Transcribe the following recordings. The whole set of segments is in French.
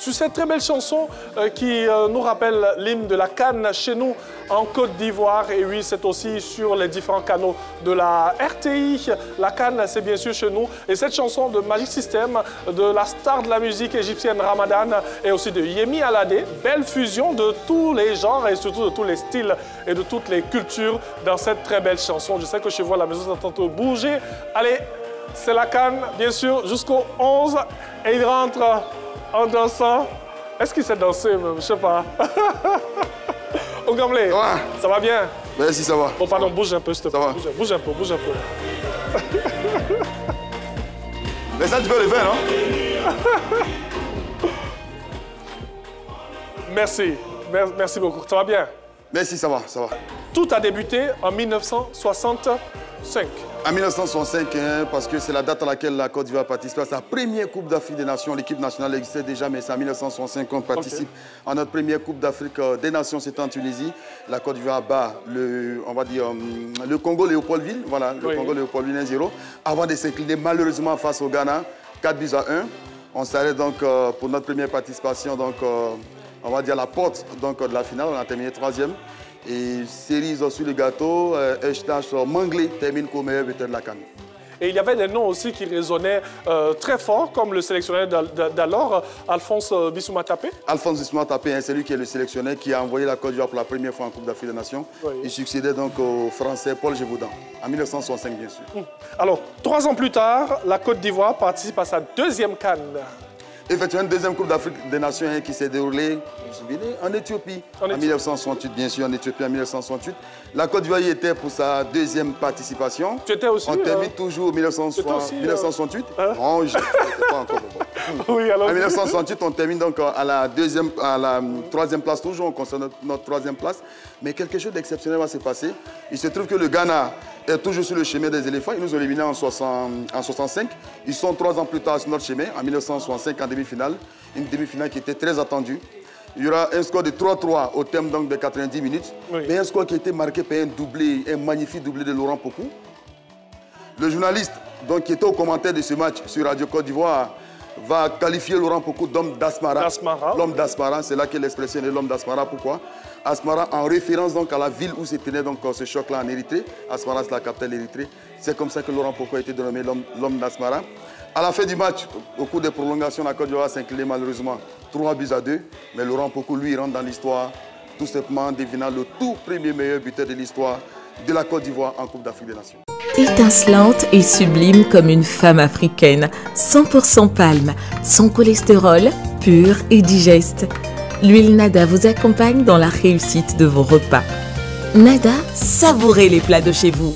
sur cette très belle chanson qui nous rappelle l'hymne de la CAN chez nous en Côte d'Ivoire. Et oui, c'est aussi sur les différents canaux de la RTI. La CAN, c'est bien sûr chez nous. Et cette chanson de Magic System, de la star de la musique égyptienne Ramadan et aussi de Yemi Alade, belle fusion de tous les genres et surtout de tous les styles et de toutes les cultures dans cette très belle chanson. Je sais que chez vous à la maison, ça tente bouger. Allez, c'est la CAN, bien sûr, jusqu'au 11. Et il rentre en dansant. Est-ce qu'il sait danser même? Je sais pas. Ongamble, ça va bien? Merci, ça va. Bon, pardon, bouge un peu, s'il te plaît. Bouge un peu, bouge un peu. Mais ça, tu peux le faire, non? Merci. Merci beaucoup. Ça va bien? Merci, ça va, ça va. Tout a débuté en 1965. En 1965, parce que c'est la date à laquelle la Côte d'Ivoire participe à sa première Coupe d'Afrique des Nations. L'équipe nationale existait déjà, mais c'est en 1965 qu'on participe à notre première Coupe d'Afrique des Nations. C'était en Tunisie. La Côte d'Ivoire bat le Congo Léopoldville. Voilà, le Congo Léopoldville 1-0. Avant de s'incliner malheureusement face au Ghana, 4-1. On s'arrête donc pour notre première participation, donc on va dire à la porte donc, de la finale. On a terminé 3e. Et cerise sur le gâteau, Eshtash Manglé termine comme meilleur buteur de la CAN. Et il y avait des noms aussi qui résonnaient très fort, comme le sélectionneur d'alors, Alphonse Bissouma Tapé. Alphonse Bissouma Tapé, c'est lui qui est le sélectionneur qui a envoyé la Côte d'Ivoire pour la première fois en Coupe d'Afrique des Nations. Il succédait donc au Français Paul Gévaudan, en 1965 bien sûr. Alors, 3 ans plus tard, la Côte d'Ivoire participe à sa 2e CAN. Effectivement, une deuxième Coupe d'Afrique des Nations qui s'est déroulée, vous vous souvenez, en Éthiopie, en 1968, bien sûr, en Éthiopie en 1968. La Côte d'Ivoire y était pour sa 2e participation. Tu étais aussi? On termine toujours en 1968. Non, je n'étais pas encore. Oui, alors... En 1968, on termine donc à la 3e place, toujours, on conserve notre 3e place. Mais quelque chose d'exceptionnel va se passer. Il se trouve que le Ghana est toujours sur le chemin des éléphants. Ils nous ont éliminés en 65. Ils sont 3 ans plus tard sur notre chemin, en 1965, en demi-finale. Une demi-finale qui était très attendue. Il y aura un score de 3-3 au terme donc, de 90 minutes. Mais un score qui a été marqué par un doublé, un magnifique doublé de Laurent Pokou. Le journaliste donc, qui était au commentaire de ce match sur Radio Côte d'Ivoire va qualifier Laurent Pokou d'homme d'Asmara. L'homme d'Asmara, c'est là que l'expression est l'homme d'Asmara. Pourquoi? Asmara, en référence donc à la ville où se tenait donc ce choc-là en Érythrée. Asmara, c'est la capitale de l'Érythrée. C'est comme ça que Laurent Pokou a été dénommé l'homme d'Asmara. À la fin du match, au cours des prolongations, la Côte d'Ivoire s'inclinait malheureusement 3-2. Mais Laurent Pokou, lui, rentre dans l'histoire, tout simplement devenant le tout premier meilleur buteur de l'histoire de la Côte d'Ivoire en Coupe d'Afrique des Nations. Étincelante et sublime comme une femme africaine, 100% palme, sans cholestérol, pur et digeste. L'huile Nada vous accompagne dans la réussite de vos repas. Nada, savourez les plats de chez vous.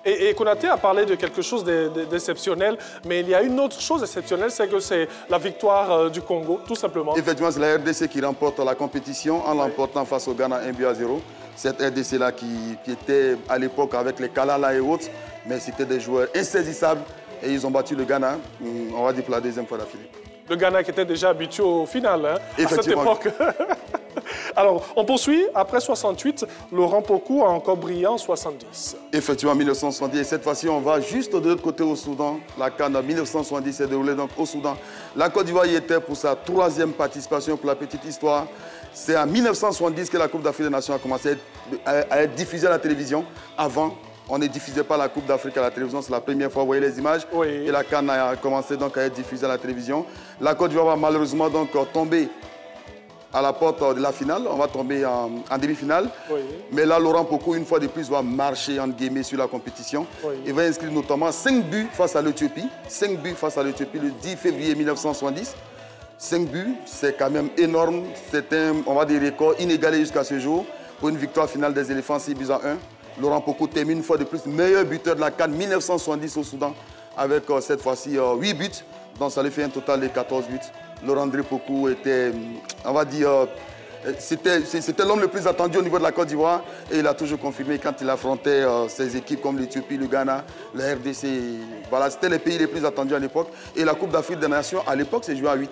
Et Konaté a parlé de quelque chose d'exceptionnel, mais il y a une autre chose exceptionnelle, c'est que c'est la victoire du Congo, tout simplement. Effectivement, c'est la RDC qui remporte la compétition en l'emportant face au Ghana 1-0. Cette RDC-là qui était à l'époque avec les Kalala et autres, mais c'était des joueurs insaisissables et ils ont battu le Ghana, on va dire pour la 2e fois d'affilée. Le Ghana qui était déjà habitué au final, hein, à cette Effectivement. époque. Alors, on poursuit. Après 68, Laurent Pokou a encore brillé en 70. Effectivement, 1970. Et cette fois-ci, on va juste de l'autre côté au Soudan. La CAN en 1970 s'est déroulée donc au Soudan. La Côte d'Ivoire y était pour sa 3e participation pour la petite histoire. C'est en 1970 que la Coupe d'Afrique des Nations a commencé à être diffusée à la télévision. Avant, on ne diffusait pas la Coupe d'Afrique à la télévision. C'est la première fois, vous voyez les images. Et la CAN a commencé donc à être diffusée à la télévision. La Côte d'Ivoire va malheureusement donc tomber à la porte de la finale. On va tomber en demi-finale. Mais là, Laurent Pokou, une fois de plus, va marcher en guillemets sur la compétition. Il va inscrire notamment 5 buts face à l'Éthiopie. 5 buts face à l'Éthiopie le 10 février 1970. 5 buts, c'est quand même énorme. C'est un, on va dire, record inégalé jusqu'à ce jour pour une victoire finale des éléphants 6-1. Laurent Pokou termine une fois de plus meilleur buteur de la CAN 1970 au Soudan avec cette fois-ci 8 buts. Donc ça lui fait un total de 14 buts. Laurent Pokou était, on va dire, c'était l'homme le plus attendu au niveau de la Côte d'Ivoire et il a toujours confirmé quand il affrontait ses équipes comme l'Éthiopie, le Ghana, la RDC. Voilà, c'était les pays les plus attendus à l'époque. Et la Coupe d'Afrique des Nations, à l'époque, c'est joué à 8.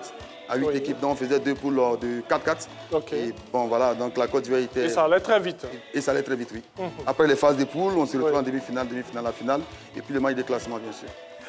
À 8 équipes, donc on faisait 2 poules de 4-4. Et bon, voilà, donc la Côte d'Ivoire était... Et ça allait très vite. Et ça allait très vite, oui. Après les phases de poules, on se retrouve en demi-finale, la finale, et puis le match de classement, bien sûr.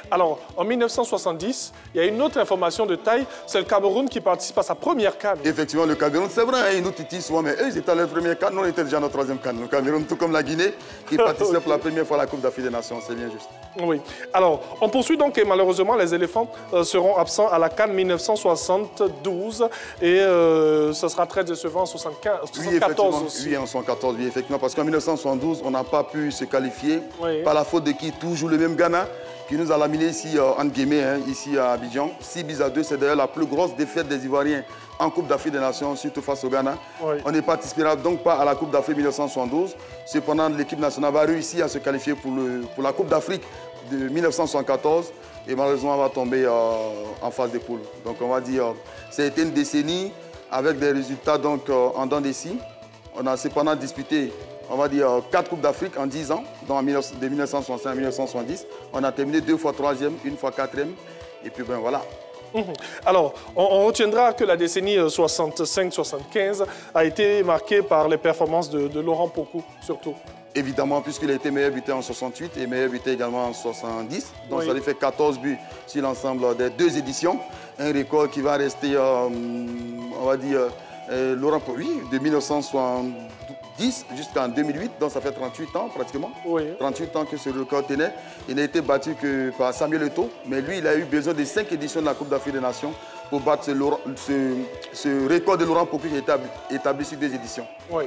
Alors, en 1970, il y a une autre information de taille, c'est le Cameroun qui participe à sa première CAN. Effectivement, le Cameroun, c'est vrai, hein, ils nous titillent souvent, mais eux, ils étaient à leur première CAN, nous, on était déjà à notre troisième CAN. Le Cameroun, tout comme la Guinée, qui participait pour la première fois à la Coupe d'Afrique des Nations, c'est bien juste. Oui. Alors, on poursuit donc et malheureusement, les éléphants seront absents à la CAN 1972 et ce sera très décevant en 1974 aussi. Oui, en 1974, oui, effectivement, parce qu'en 1972, on n'a pas pu se qualifier par la faute de qui? Toujours le même Ghana qui nous a laminé ici, en guillemets, hein, ici à Abidjan. 6-2, c'est d'ailleurs la plus grosse défaite des Ivoiriens en Coupe d'Afrique des Nations, surtout face au Ghana. Oui. On ne participera donc pas à la Coupe d'Afrique 1972. Cependant, l'équipe nationale va réussir à se qualifier pour la Coupe d'Afrique de 1974 et malheureusement, on va tomber en phase de poule. Donc, on va dire, ça a été une décennie avec des résultats donc, en dents des scies. On a cependant disputé, on va dire, 4 Coupes d'Afrique en 10 ans, de 1965 à 1970. On a terminé 2 fois 3e, 1 fois 4e, et puis ben voilà. Alors, on retiendra que la décennie 65-75 a été marquée par les performances de Laurent Pokou, surtout. Évidemment, puisqu'il a été meilleur buteur en 68 et meilleur buteur également en 70. Donc, ça lui fait 14 buts sur l'ensemble des 2 éditions. Un record qui va rester, on va dire, Laurent Pokou, de 1970 jusqu'en 2008. Donc, ça fait 38 ans pratiquement. Oui. 38 ans que ce record tenait. Il n'a été battu que par Samuel Eto'o. Mais lui, il a eu besoin de 5 éditions de la Coupe d'Afrique des Nations pour battre ce record de Laurent Pokou qui est établi sur 2 éditions. Oui.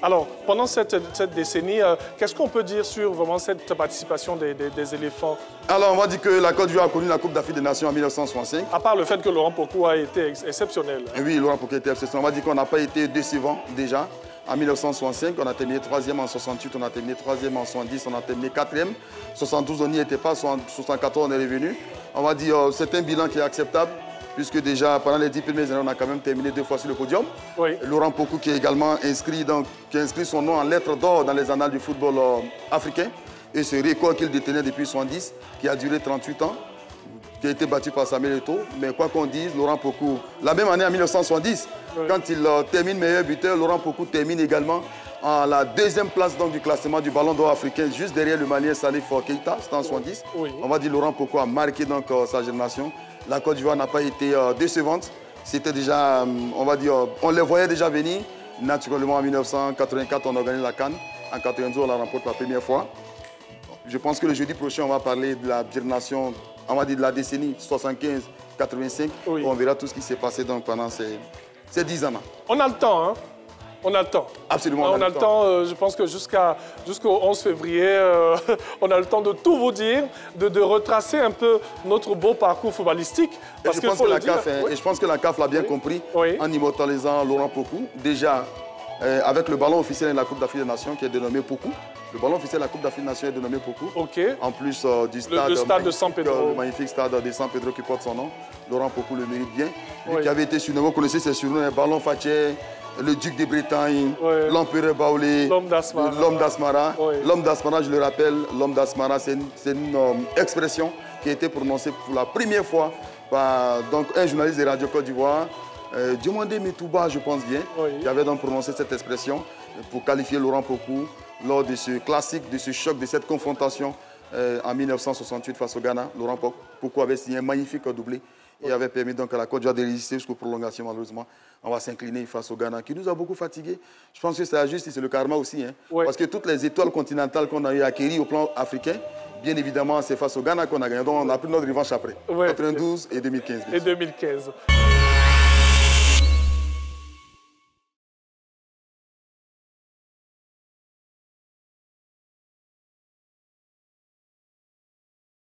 Alors, pendant cette décennie, qu'est-ce qu'on peut dire sur vraiment cette participation des éléphants? Alors, on va dire que la Côte d'Ivoire a connu la Coupe d'Afrique des Nations en 1965. À part le fait que Laurent Pokou a été exceptionnel. Hein. Oui, Laurent Pokou a été exceptionnel. On va dire qu'on n'a pas été décevant déjà. En 1965, on a terminé 3e, en 68, on a terminé 3e, en 70, on a terminé 4e. 72, on n'y était pas, 74, on est revenu. On va dire c'est un bilan qui est acceptable. Puisque déjà, pendant les 10 premières années, on a quand même terminé 2 fois sur le podium. Oui. Laurent Pokou qui est également inscrit, qui a inscrit son nom en lettres d'or dans les annales du football africain. Et ce record qu'il détenait depuis 70, qui a duré 38 ans, qui a été battu par Samuel Eto'o. Mais quoi qu'on dise, Laurent Pokou, la même année en 1970, quand il termine meilleur buteur, Laurent Pokou termine également en la 2e place donc, du classement du Ballon d'Or africain, juste derrière le Malien Salif Keita, c'était en 70. Oui. On va dire Laurent Pokou a marqué donc, sa génération. La Côte d'Ivoire n'a pas été décevante. C'était déjà, on va dire, on les voyait déjà venir. Naturellement, en 1984, on a gagné la CAN. En 92, on la remporte la première fois. Je pense que le jeudi prochain, on va parler de la génération, on va dire de la décennie 75-85. Oui. On verra tout ce qui s'est passé donc, pendant ces 10 ans. On a le temps, hein? On a le temps. Absolument. On a le temps, je pense que jusqu'au 11 février, on a le temps de tout vous dire, de retracer un peu notre beau parcours footballistique. Parce je pense que la CAF l'a bien compris en immortalisant Laurent Pokou. Déjà, avec le ballon officiel de la Coupe d'Afrique des Nations qui est dénommé Pokou. Le ballon officiel de la Coupe d'Afrique des Nations est dénommé Pokou. Okay. En plus du stade, de San Pedro. Le magnifique stade de San Pedro qui porte son nom. Laurent Pokou le mérite bien. Lui qui avait été surnommé, vous connaissez ses surnoms, le ballon Fatché, le duc de Bretagne, l'empereur Baoulé, l'homme d'Asmara. L'homme d'Asmara, je le rappelle, l'homme d'Asmara, c'est une expression qui a été prononcée pour la première fois par donc, un journaliste de Radio Côte d'Ivoire, Diomandé Metouba, je pense bien, qui avait donc prononcé cette expression pour qualifier Laurent Pokou lors de ce classique, de ce choc, de cette confrontation en 1968 face au Ghana. Laurent Pokou avait signé un magnifique doublé et avait permis donc à la Côte d'Ivoire de résister jusqu'aux prolongations, malheureusement. On va s'incliner face au Ghana, qui nous a beaucoup fatigués. Je pense que c'est la justice, c'est le karma aussi. Hein, parce que toutes les étoiles continentales qu'on a eu acquéries au plan africain, bien évidemment, c'est face au Ghana qu'on a gagné. Donc on a pris notre revanche après. 92 et 2015. Et 2015.